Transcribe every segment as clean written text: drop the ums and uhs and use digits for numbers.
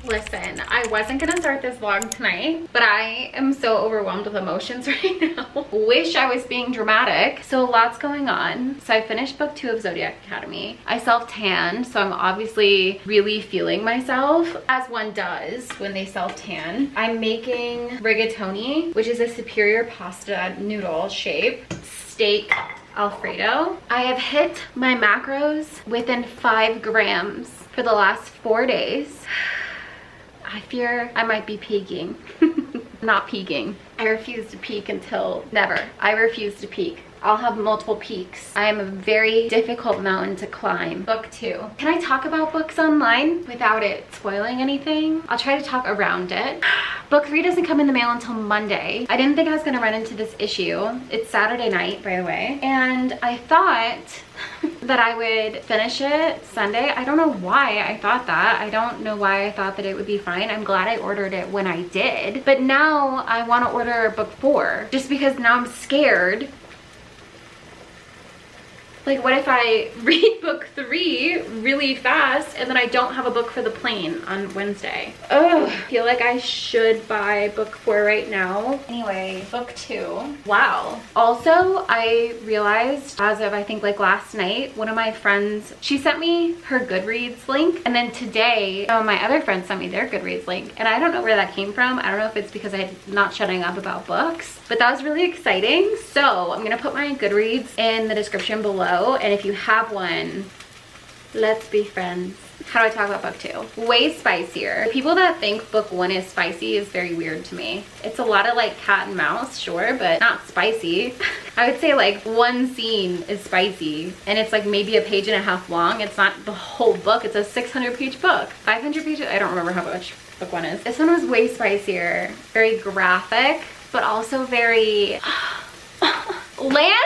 Listen, I wasn't gonna start this vlog tonight, but I am so overwhelmed with emotions right now. Wish I was being dramatic. So lots going on. So I finished book 2 of Zodiac Academy. I self-tanned, so I'm obviously really feeling myself, as one does when they self-tan. I'm making rigatoni, which is a superior pasta noodle shape, steak Alfredo. I have hit my macros within 5 grams for the last 4 days. I fear I might be peaking. Not peaking. I refuse to peak until never. I refuse to peak. I'll have multiple peaks. I am a very difficult mountain to climb. Book 2. Can I talk about books online without it spoiling anything? I'll try to talk around it. Book 3 doesn't come in the mail until Monday. I didn't think I was gonna run into this issue. It's Saturday night, by the way. And I thought that I would finish it Sunday. I don't know why I thought that. I don't know why I thought that it would be fine. I'm glad I ordered it when I did. But now I wanna order book 4 just because now I'm scared. Like, what if I read book 3 really fast and then I don't have a book for the plane on Wednesday? Oh, I feel like I should buy book 4 right now. Anyway, book 2. Wow. Also, I realized as of, I think, like last night, one of my friends, she sent me her Goodreads link. And then today, some of my other friends sent me their Goodreads link. And I don't know where that came from. I don't know if it's because I'm not shutting up about books. But that was really exciting. So I'm gonna put my Goodreads in the description below. And if you have one, let's be friends. How do I talk about book 2? Way spicier. The people that think book 1 is spicy is very weird to me. It's a lot of like cat and mouse, sure, but not spicy. I would say like one scene is spicy and it's like maybe a page and a half long. It's not the whole book. It's a 600-page book. 500 pages? I don't remember how much book 1 is. This one was way spicier. Very graphic, but also very... Lance?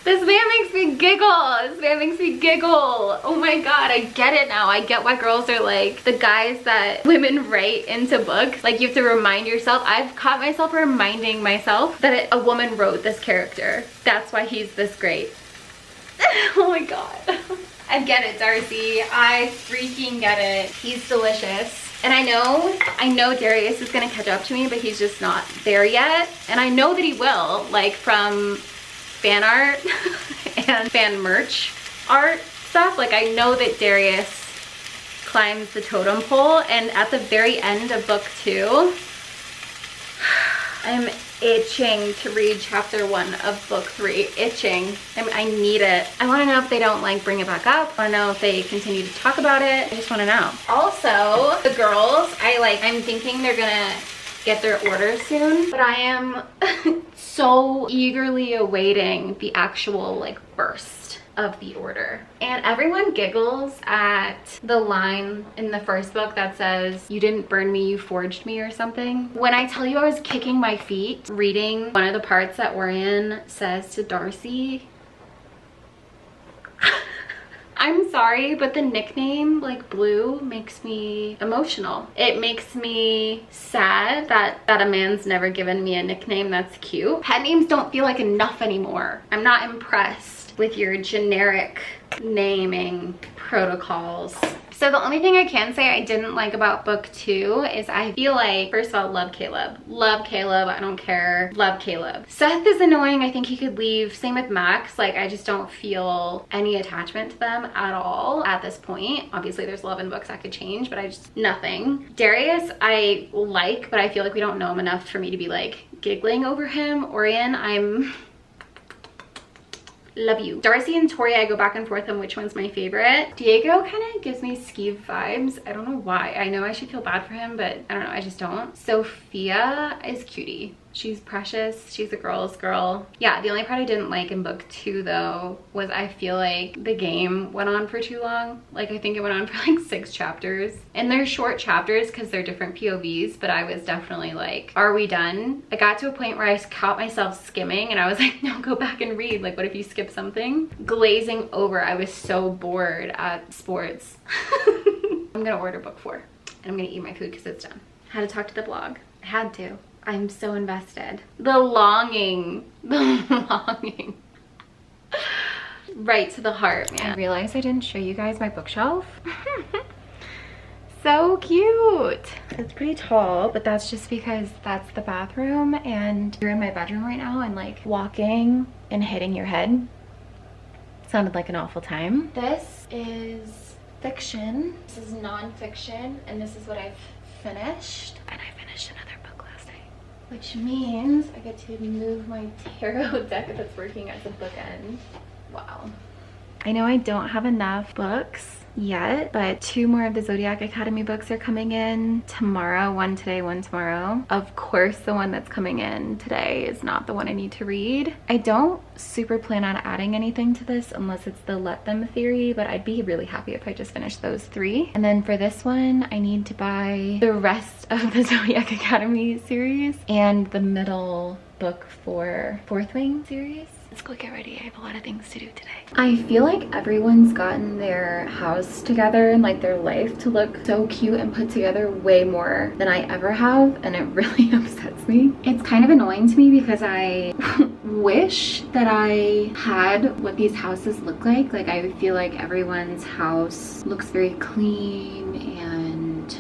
This man makes me giggle. This man makes me giggle. Oh my god, I get it now. I get why girls are like the guys that women write into books. Like, you have to remind yourself. I've caught myself reminding myself that a woman wrote this character. That's why he's this great. Oh my god. I get it, Darcy. I freaking get it. He's delicious. And I know Darius is gonna catch up to me, but he's just not there yet. And I know that he will, like from fan art and fan merch art stuff. Like, I know that Darius climbs the totem pole, and at the very end of book 2, I'm itching to read chapter 1 of book 3. Itching. I need it. I want to know if they don't like bring it back up. I want to know if they continue to talk about it. I just want to know. Also, the girls, I'm thinking they're gonna get their orders soon, but I am so eagerly awaiting the actual like burst of the order. And everyone giggles at the line in the first book that says, "You didn't burn me, you forged me," or something. When I tell you I was kicking my feet reading one of the parts that Orion says to Darcy, I'm sorry, but the nickname, like Blue, makes me emotional. It makes me sad that a man's never given me a nickname that's cute. Pet names don't feel like enough anymore. I'm not impressed with your generic naming protocols. So the only thing I can say I didn't like about book 2 is I feel like, first of all, love Caleb. Love Caleb, I don't care. Love Caleb. Seth is annoying. I think he could leave. Same with Max. Like, I just don't feel any attachment to them at all at this point. Obviously, there's love in books that could change, but nothing. Darius, I like, but I feel like we don't know him enough for me to be like giggling over him. Orion, love you. Darcy and Tori, I go back and forth on which one's my favorite. Diego kind of gives me Skeeve vibes. I don't know why. I know I should feel bad for him, but I don't know, I just don't. Sophia is cutie. She's precious. She's a girl's girl. Yeah, the only part I didn't like in book 2 though was I feel like the game went on for too long. Like, I think it went on for like 6 chapters. And they're short chapters because they're different POVs, but I was definitely like, are we done? I got to a point where I caught myself skimming and I was like, no, go back and read. Like, what if you skip something? Glazing over. I was so bored at sports. I'm gonna order book 4 and I'm gonna eat my food because it's done. Had to talk to the blog. I had to. I'm so invested. The longing. right to the heart, man. I realized I didn't show you guys my bookshelf. So cute. It's pretty tall, but that's just because that's the bathroom and you're in my bedroom right now, and like walking and hitting your head sounded like an awful time. This is fiction. This is non-fiction, and this is what I've finished. And I finished another book last night, which means I get to move my tarot deck that's working as a bookend. Wow. I know I don't have enough books yet, but 2 more of the Zodiac Academy books are coming in tomorrow. 1 today, 1 tomorrow. Of course, the one that's coming in today is not the one I need to read. I don't super plan on adding anything to this unless it's the Let Them theory, but I'd be really happy if I just finished those 3. And then for this one, I need to buy the rest of the Zodiac Academy series and the middle book for Fourth Wing series. Let's go get ready. I have a lot of things to do today. I feel like everyone's gotten their house together and like their life to look so cute and put together way more than I ever have, and it really upsets me. It's kind of annoying to me because I wish that I had what these houses look like. Like, I feel like everyone's house looks very clean and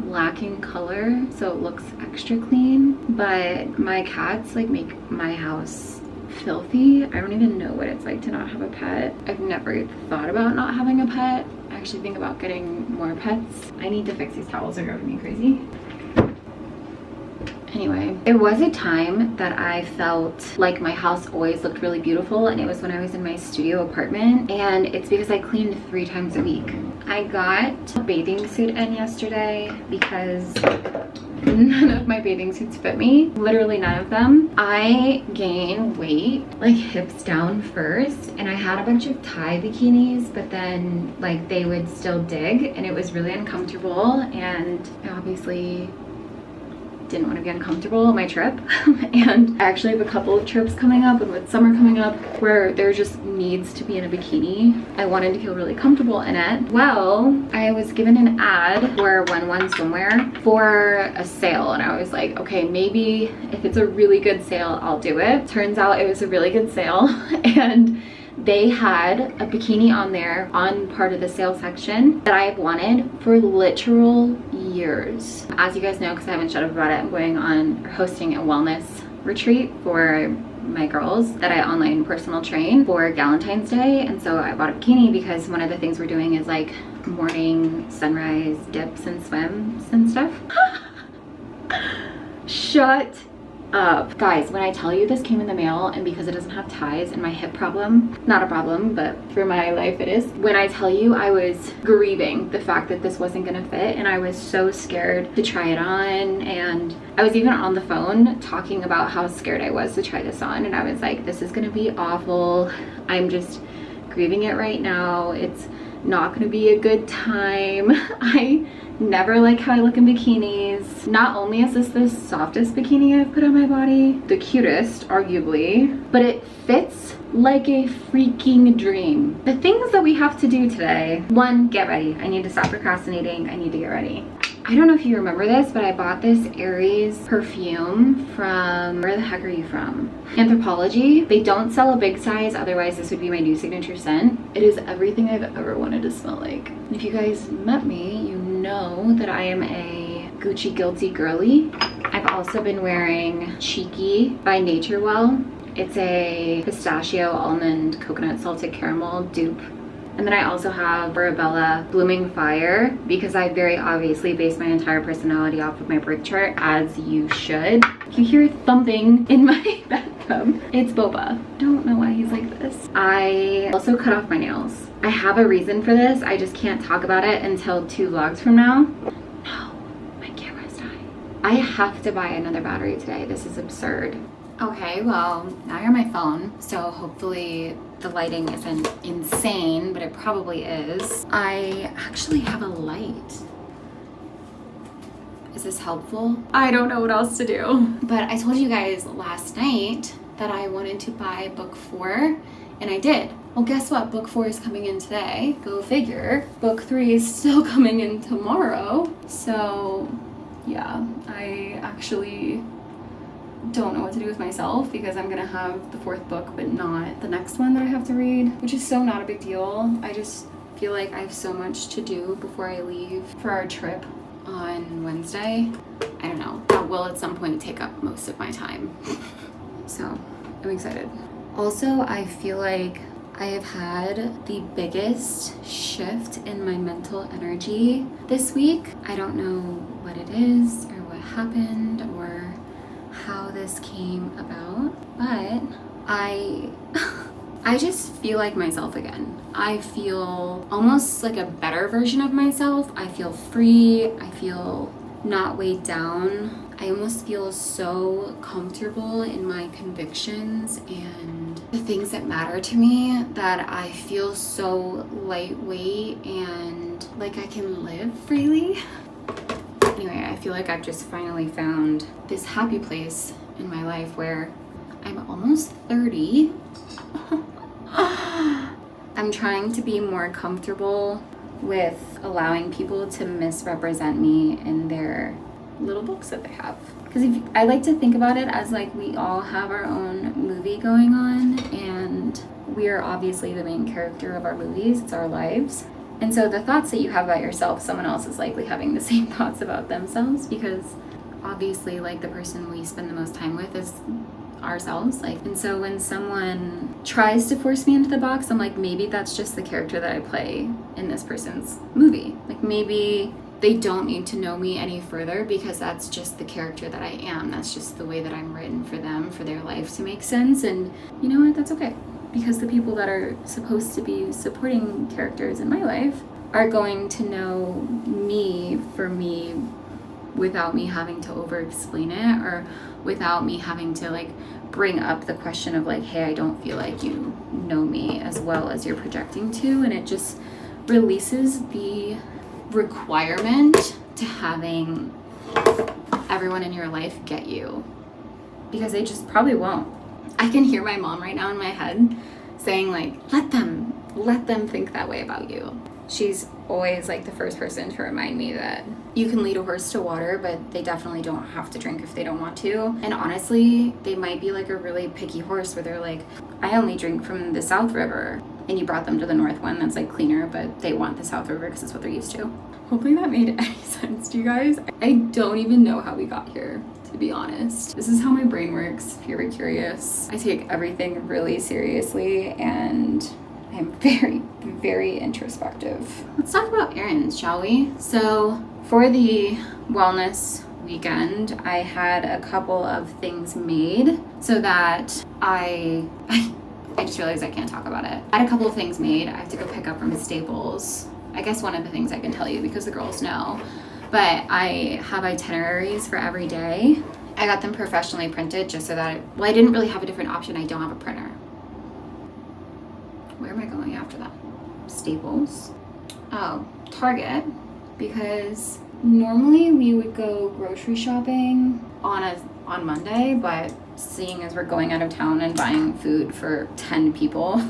lacking color, so it looks extra clean, but my cats like make my house filthy. I don't even know what it's like to not have a pet. I've never thought about not having a pet. I actually think about getting more pets. I need to fix these towels, they're driving me crazy. Anyway, there was a time that I felt like my house always looked really beautiful, and it was when I was in my studio apartment, and it's because I cleaned 3 times a week. I got a bathing suit in yesterday because none of my bathing suits fit me. Literally none of them. I gain weight like hips down first, and I had a bunch of tie bikinis, but then like they would still dig, and it was really uncomfortable, and I obviously didn't want to be uncomfortable on my trip. And I actually have a couple of trips coming up, and with summer coming up where there just needs to be in a bikini. I wanted to feel really comfortable in it. Well, I was given an ad for 1-1 swimwear for a sale, and I was like, okay, maybe if it's a really good sale, I'll do it. Turns out it was a really good sale, and they had a bikini on there on part of the sale section that I've wanted for literal years. As you guys know, because I haven't shut up about it, I'm going on or hosting a wellness retreat for my girls that I online personal train for Valentine's Day, and so I bought a bikini because one of the things we're doing is like morning sunrise dips and swims and stuff. Shut up. Guys, when I tell you this came in the mail, and because it doesn't have ties and my hip problem, not a problem, but for my life it is. When I tell you, I was grieving the fact that this wasn't gonna fit, and I was so scared to try it on, and I was even on the phone talking about how scared I was to try this on, and I was like, this is gonna be awful. I'm just grieving it right now. It's not gonna be a good time. I never like how I look in bikinis. Not only is this the softest bikini I've put on my body, the cutest, arguably, but it fits like a freaking dream. The things that we have to do today: 1, get ready. I need to stop procrastinating. I need to get ready. I don't know if you remember this, but I bought this Aries perfume from, where the heck are you from? Anthropology. They don't sell a big size, otherwise this would be my new signature scent. It is everything I've ever wanted to smell like. If you guys met me, you know that I am a Gucci guilty girly. I've also been wearing Cheeky by Nature Well. It's a pistachio, almond, coconut salted caramel dupe. And then I also have Arabella Blooming Fire, because I very obviously base my entire personality off of my birth chart, as you should. You hear thumping in my bathtub. It's Boba. Don't know why he's like this. I also cut off my nails. I have a reason for this. I just can't talk about it until 2 vlogs from now. No, my camera's dying. I have to buy another battery today. This is absurd. Okay, well, now you're on my phone, so hopefully the lighting isn't insane, but it probably is. I actually have a light. Is this helpful? I don't know what else to do. But I told you guys last night that I wanted to buy book 4, and I did. Well, guess what? Book 4 is coming in today. Go figure. Book 3 is still coming in tomorrow. So, yeah, I actually don't know what to do with myself because I'm gonna have the 4th book but not the next one that I have to read, which is so not a big deal. I just feel like I have so much to do before I leave for our trip on Wednesday. I don't know, that will at some point take up most of my time. So I'm excited. Also, I feel like I have had the biggest shift in my mental energy this week. I don't know what it is or what happened or how this came about, but I just feel like myself again. I feel almost like a better version of myself. I feel free. I feel not weighed down. I almost feel so comfortable in my convictions and the things that matter to me that I feel so lightweight and like I can live freely. Anyway, I feel like I've just finally found this happy place in my life where I'm almost 30. I'm trying to be more comfortable with allowing people to misrepresent me in their little books that they have. Because I like to think about it as like we all have our own movie going on and we are obviously the main character of our movies. It's our lives. And so the thoughts that you have about yourself, someone else is likely having the same thoughts about themselves, because obviously like the person we spend the most time with is ourselves. Like, and so when someone tries to force me into the box, I'm like, maybe that's just the character that I play in this person's movie. Like maybe they don't need to know me any further because that's just the character that I am. That's just the way that I'm written for them, for their life to make sense. And you know what? That's okay. Because the people that are supposed to be supporting characters in my life are going to know me for me without me having to over explain it or without me having to like bring up the question of like, hey, I don't feel like you know me as well as you're projecting to. And it just releases the requirement to having everyone in your life get you, because they just probably won't. I can hear my mom right now in my head saying like, let them think that way about you. She's always like the first person to remind me that you can lead a horse to water, but they definitely don't have to drink if they don't want to. And honestly, they might be like a really picky horse where they're like, I only drink from the South River. And you brought them to the North one that's like cleaner, but they want the South River because it's what they're used to. Hopefully that made any sense to you guys. I don't even know how we got here, to be honest. This is how my brain works, if you're curious. I take everything really seriously and I'm very, very introspective. Let's talk about errands, shall we? So for the wellness weekend, I had a couple of things made so that I just realized I can't talk about it. I had a couple of things made. I have to go pick up from Staples. I guess one of the things I can tell you because the girls know, but I have itineraries for every day. I got them professionally printed just so that, I didn't really have a different option. I don't have a printer. Where am I going after that? Staples. Oh, Target, because normally we would go grocery shopping on Monday, but seeing as we're going out of town and buying food for 10 people,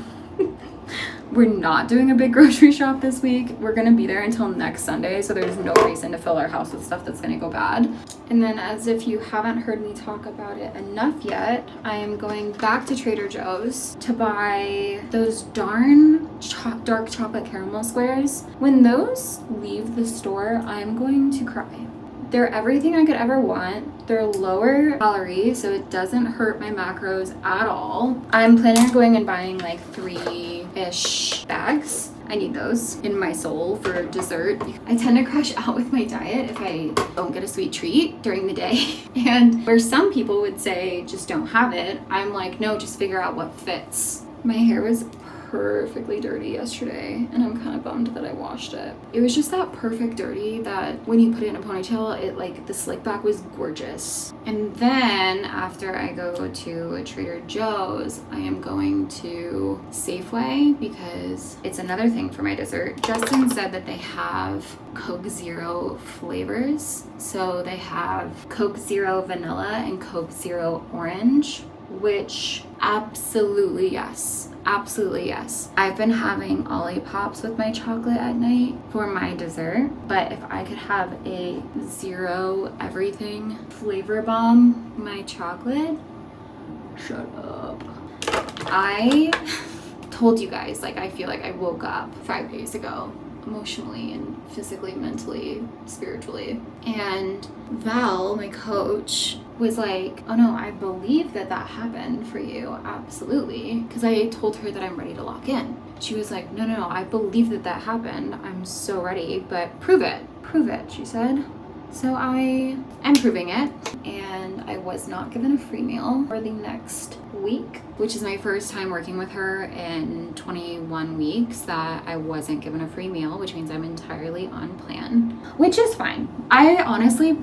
we're not doing a big grocery shop this week. We're gonna be there until next Sunday, so there's no reason to fill our house with stuff that's gonna go bad. And then, as if you haven't heard me talk about it enough yet, I am going back to Trader Joe's to buy those darn dark chocolate caramel squares. When those leave the store, I'm going to cry. They're everything I could ever want. They're lower calorie, so it doesn't hurt my macros at all. I'm planning on going and buying like 3-ish bags. I need those in my soul for dessert. I tend to crash out with my diet if I don't get a sweet treat during the day. And where some people would say, just don't have it, I'm like, no, just figure out what fits. My hair was perfectly dirty yesterday and I'm kind of bummed that I washed it. It was just that perfect dirty that when you put it in a ponytail, it like the slick back was gorgeous. And then after I go to Trader Joe's, I am going to Safeway because it's another thing for my dessert. Justin said that they have Coke Zero flavors. So they have Coke Zero Vanilla and Coke Zero Orange. which absolutely yes. Absolutely yes. I've been having Olippops with my chocolate at night for my dessert, but if I could have a zero everything flavor bomb, my chocolate, shut up. I told you guys, like, I feel like I woke up 5 days ago emotionally and physically, mentally, spiritually. And Val, my coach, was like, oh no, I believe that that happened for you, absolutely. Because I told her that I'm ready to lock in. She was like, no, I believe that that happened. I'm so ready, but prove it, she said. So I am proving it, and I was not given a free meal for the next week, which is my first time working with her in 21 weeks that I wasn't given a free meal, which means I'm entirely on plan, which is fine. I honestly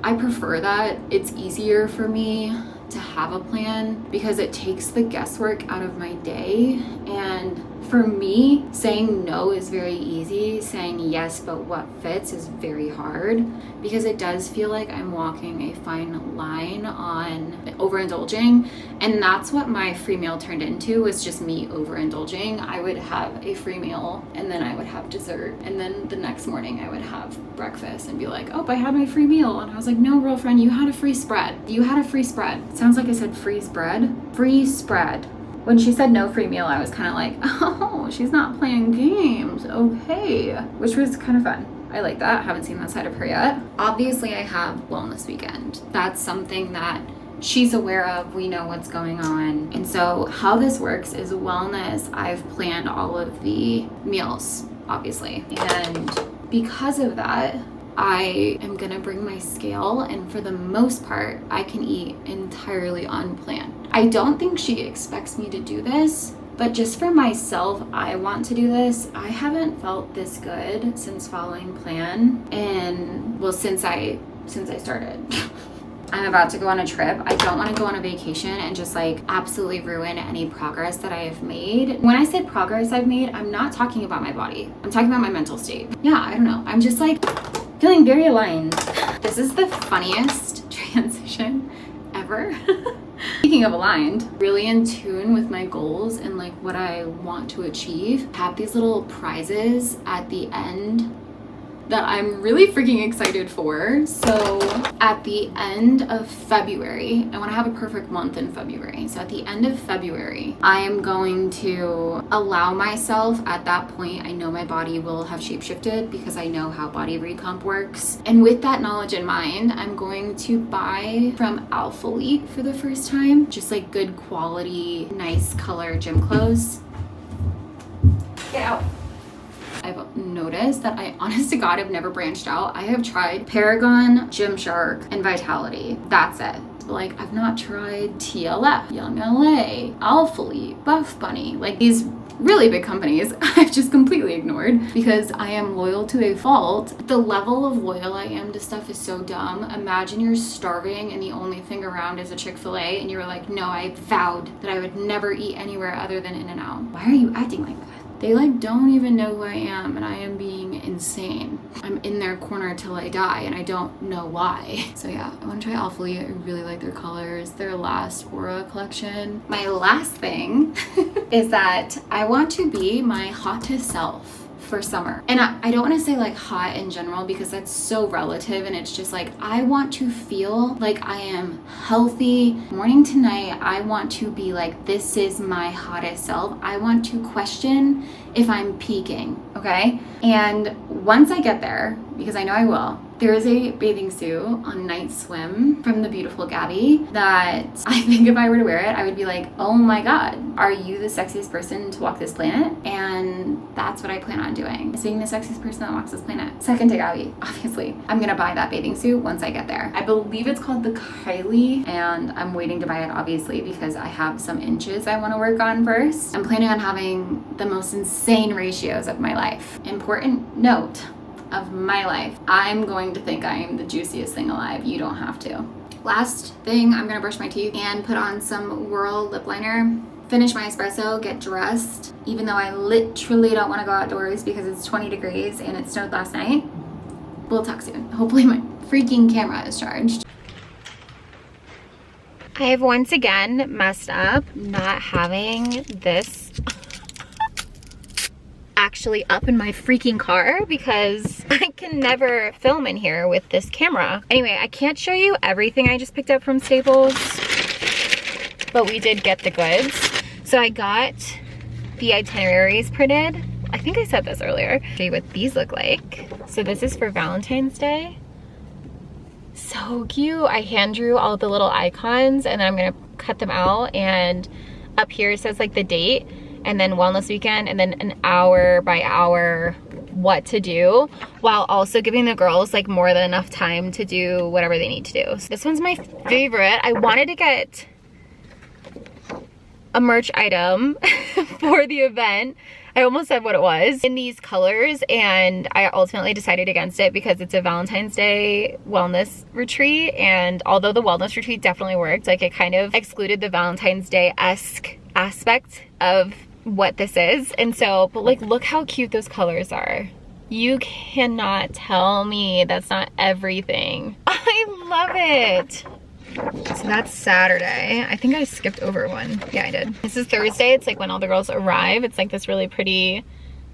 I prefer that. It's easier for me to have a plan because it takes the guesswork out of my day. And for me, saying no is very easy. Saying yes, but what fits is very hard because it does feel like I'm walking a fine line on overindulging. And that's what my free meal turned into, was just me overindulging. I would have a free meal and then I would have dessert. And then the next morning I would have breakfast and be like, oh, I had my free meal. And I was like, no, girlfriend, you had a free spread. You had a free spread. It sounds like I said freeze bread. Free spread. When she said no free meal, I was kind of like, oh, she's not playing games. Okay. Which was kind of fun. I like that. Haven't seen that side of her yet. Obviously, I have wellness weekend. That's something that she's aware of. We know what's going on. And so how this works is wellness. I've planned all of the meals, obviously. And because of that, I am gonna bring my scale, and for the most part, I can eat entirely on plan. I don't think she expects me to do this, but just for myself, I want to do this. I haven't felt this good since following plan, and well, since I started. I'm about to go on a trip. I don't want to go on a vacation and just like absolutely ruin any progress that I have made. When I say progress I've made, I'm not talking about my body. I'm talking about my mental state. Yeah, I don't know. I'm just like feeling very aligned. This is the funniest transition ever. Speaking of aligned, really in tune with my goals and like what I want to achieve. I have these little prizes at the end that I'm really freaking excited for. So at the end of February, I want to have a perfect month in February. So at the end of February, I am going to allow myself, at that point, I know my body will have shapeshifted because I know how body recomp works. And with that knowledge in mind, I'm going to buy from Alpha Elite for the first time, just like good quality, nice color gym clothes. Get out. I've noticed that I, honest to God, have never branched out. I have tried Paragon, Gymshark, and Vitality. That's it. Like, I've not tried TLF, Young LA, Alpha Elite, Buff Bunny. Like, these really big companies I've just completely ignored because I am loyal to a fault. The level of loyal I am to stuff is so dumb. Imagine you're starving and the only thing around is a Chick-fil-A and you were like, no, I vowed that I would never eat anywhere other than In-N-Out. Why are you acting like that? They like don't even know who I am and I am being insane. I'm in their corner till I die and I don't know why. So yeah, I want to try Alpha Elite. I really like their colors, their last Aura collection. My last thing is that I want to be my hottest self for summer. And I don't want to say like hot in general because that's so relative, and it's just like I want to feel like I am healthy morning to night. I want to be like, this is my hottest self. I want to question if I'm peaking, okay? And once I get there, because I know I will, there is a bathing suit on Night Swim from the beautiful Gabby that I think if I were to wear it, I would be like, oh my God, are you the sexiest person to walk this planet? And that's what I plan on doing, is being the sexiest person that walks this planet. Second to Gabby, obviously. I'm gonna buy that bathing suit once I get there. I believe it's called the Kylie, and I'm waiting to buy it obviously because I have some inches I wanna work on first. I'm planning on having the most insane ratios of my life. Important note, of my life. I'm going to think I am the juiciest thing alive. You don't have to. Last thing, I'm gonna brush my teeth and put on some Whirl lip liner, finish my espresso, get dressed, even though I literally don't want to go outdoors because it's 20 degrees and it snowed last night. We'll talk soon. Hopefully my freaking camera is charged. I have once again messed up not having this actually up in my freaking car because I can never film in here with this camera. Anyway, I can't show you everything I just picked up from Staples, but we did get the goods. So I got the itineraries printed. I think I said this earlier. Show you what these look like. So this is for Valentine's Day. So cute. I hand drew all the little icons and then I'm gonna cut them out, and up here it says like the date and then wellness weekend and then an hour by hour what to do, while also giving the girls like more than enough time to do whatever they need to do. So this one's my favorite. I wanted to get a merch item for the event. I almost said what it was in these colors, and I ultimately decided against it because it's a Valentine's Day wellness retreat, and although the wellness retreat definitely worked, like it kind of excluded the Valentine's Day-esque aspect of what this is. And so, but like, look how cute those colors are. You cannot tell me that's not everything. I love it. So that's Saturday. I think I skipped over one. Yeah, I did. This is Thursday. It's like when all the girls arrive. It's like this really pretty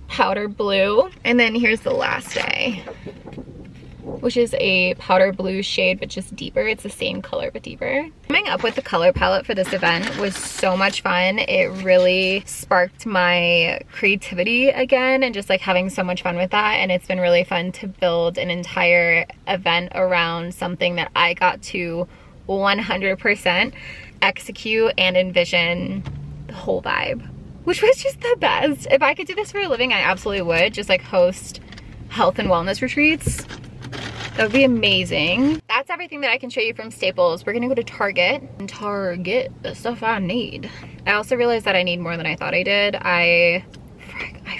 powder blue. And then here's the last day, which is a powder blue shade, but just deeper. It's the same color, but deeper. Coming up with the color palette for this event was so much fun. It really sparked my creativity again, and just like having so much fun with that. And it's been really fun to build an entire event around something that I got to 100% execute and envision the whole vibe, which was just the best. If I could do this for a living, I absolutely would. Just like host health and wellness retreats. That would be amazing. That's everything that I can show you from Staples. We're gonna go to Target and Target the stuff I need. I also realized that I need more than I thought I did. I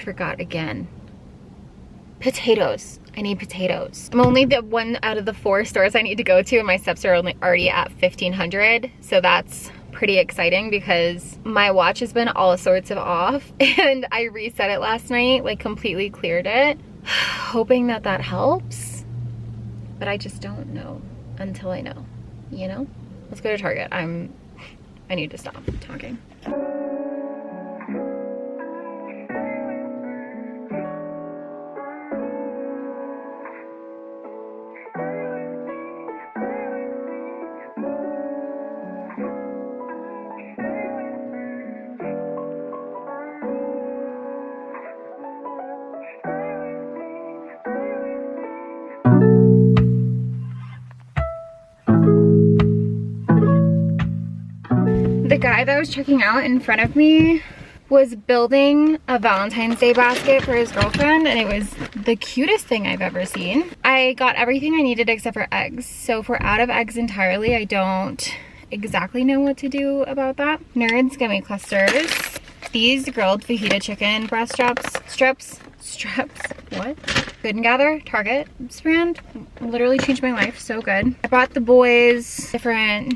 forgot again. Potatoes. I need potatoes. I'm only the one out of the 4 stores I need to go to, and my steps are already at 1,500. So that's pretty exciting because my watch has been all sorts of off, and I reset it last night, like completely cleared it, hoping that that helps. But I just don't know until I know, you know? Let's go to Target. I need to stop talking. The guy that was checking out in front of me was building a Valentine's Day basket for his girlfriend, and it was the cutest thing I've ever seen. I got everything I needed except for eggs. So if we're out of eggs entirely, I don't exactly know what to do about that. Nerds gummy clusters. These grilled fajita chicken breast straps, what? Good and Gather, Target brand. Literally changed my life, so good. I bought the boys different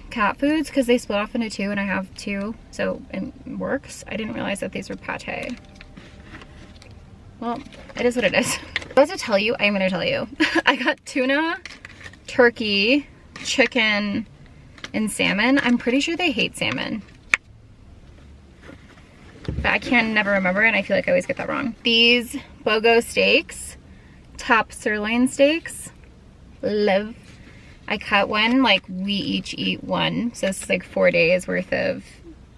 cat foods because they split off into 2 and I have 2, so it works. I didn't realize that these were pate. Well, it is what it is. I'm about to tell you, I'm gonna tell you. I got tuna, turkey, chicken, and salmon. I'm pretty sure they hate salmon, but I can never remember, and I feel like I always get that wrong. These BOGO steaks, top sirloin steaks, live. I cut one, like we each eat one. So it's like 4 days worth of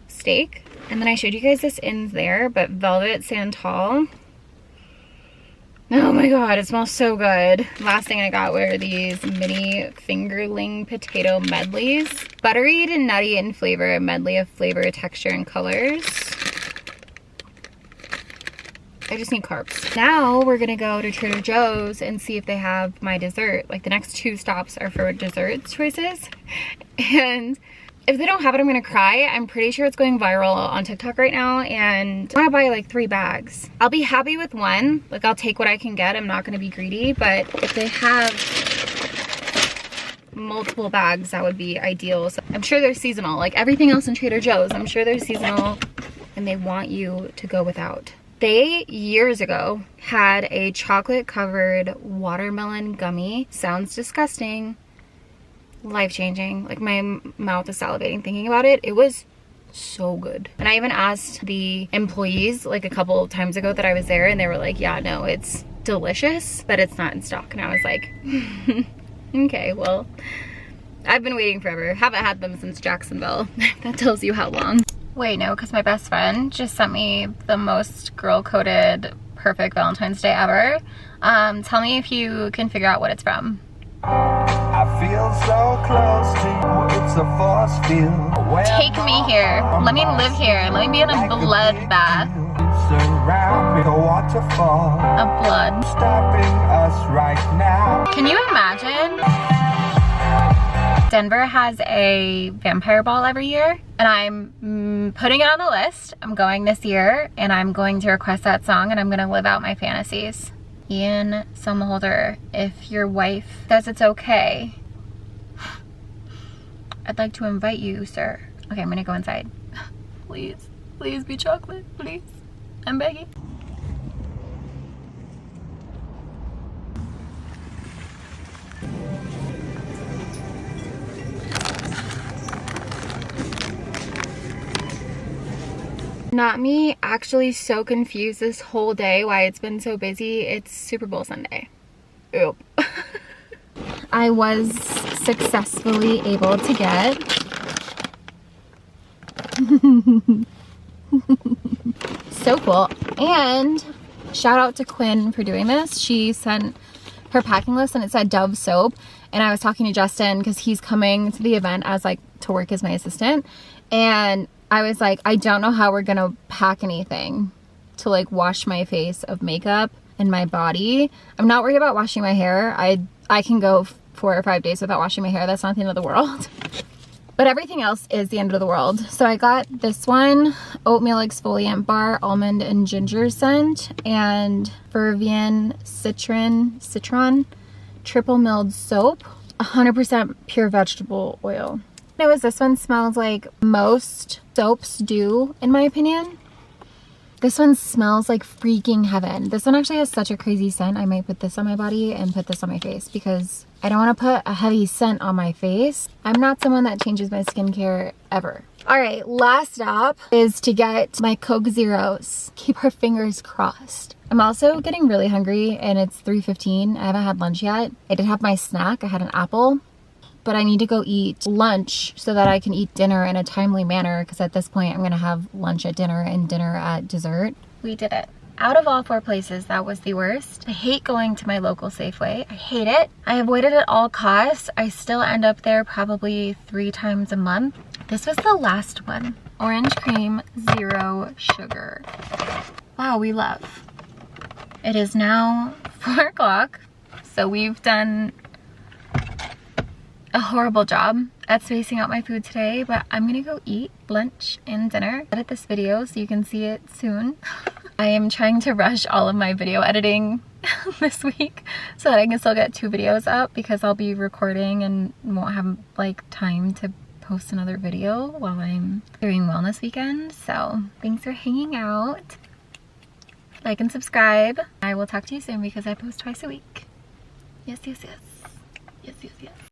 steak. And then I showed you guys this in there, but Velvet Santal. Oh my God, it smells so good. Last thing I got were these mini fingerling potato medleys. Buttery and nutty in flavor, a medley of flavor, texture, and colors. I just need carbs. Now we're gonna go to Trader Joe's and see if they have my dessert. Like the next 2 stops are for dessert choices. And if they don't have it, I'm gonna cry. I'm pretty sure it's going viral on TikTok right now, and I wanna buy like 3 bags. I'll be happy with 1. Like I'll take what I can get. I'm not gonna be greedy, but if they have multiple bags, that would be ideal. So I'm sure they're seasonal. Like everything else in Trader Joe's, I'm sure they're seasonal and they want you to go without. They, years ago, had a chocolate covered watermelon gummy. Sounds disgusting. life-changing. Like my mouth is salivating thinking about it. It was so good. And I even asked the employees like a couple of times ago that I was there, and they were like, yeah, no, it's delicious, but it's not in stock. And I was like, okay, well, I've been waiting forever. Haven't had them since Jacksonville. That tells you how long. Wait, no, because my best friend just sent me the most girl-coded perfect Valentine's Day ever. Tell me if you can figure out what it's from. I feel so close to you, it's a force field. Take me here. Let me live here. Let me be in a bloodbath. Surround me, a waterfall. Of blood. Stopping us right now. Can you imagine? Denver has a vampire ball every year, and I'm putting it on the list. I'm going this year, and I'm going to request that song, and I'm gonna live out my fantasies. Ian Somerhalder, if your wife says it's okay, I'd like to invite you, sir. Okay, I'm gonna go inside. Please, please be chocolate, please. I'm begging. Not me, actually so confused this whole day why it's been so busy. It's Super Bowl Sunday. Oop. I was successfully able to get so cool. And shout out to Quinn for doing this. She sent her packing list and it said Dove soap, and I was talking to Justin because he's coming to the event as like to work as my assistant, and I was like, I don't know how we're gonna pack anything to like wash my face of makeup and my body. I'm not worried about washing my hair. I can go 4 or 5 days without washing my hair. That's not the end of the world. But everything else is the end of the world. So I got this one, oatmeal exfoliant bar, almond and ginger scent, and Fervian citron triple milled soap, 100% pure vegetable oil. This one smells like most soaps do, in my opinion. This one smells like freaking heaven. This one actually has such a crazy scent. I might put this on my body and put this on my face because I don't want to put a heavy scent on my face. I'm not someone that changes my skincare ever. All right, last stop is to get my Coke Zeros. Keep our fingers crossed. I'm also getting really hungry and it's 3:15. I haven't had lunch yet. I did have my snack. I had an apple. But I need to go eat lunch so that I can eat dinner in a timely manner, because at this point I'm gonna have lunch at dinner and dinner at dessert. We did it. Out of all 4 places, that was the worst. I hate going to my local Safeway. I hate it. I avoid it at all costs. I still end up there probably 3 times a month. This was the last one. Orange cream, 0 sugar. Wow, we love. It is now 4 o'clock, so we've done a horrible job at spacing out my food today, but I'm gonna go eat lunch and dinner. Edit this video so you can see it soon. I am trying to rush all of my video editing this week so that I can still get 2 videos up, because I'll be recording and won't have like time to post another video while I'm doing wellness weekend. So thanks for hanging out. Like and subscribe. I will talk to you soon because I post twice a week. Yes, yes, yes. Yes, yes, yes.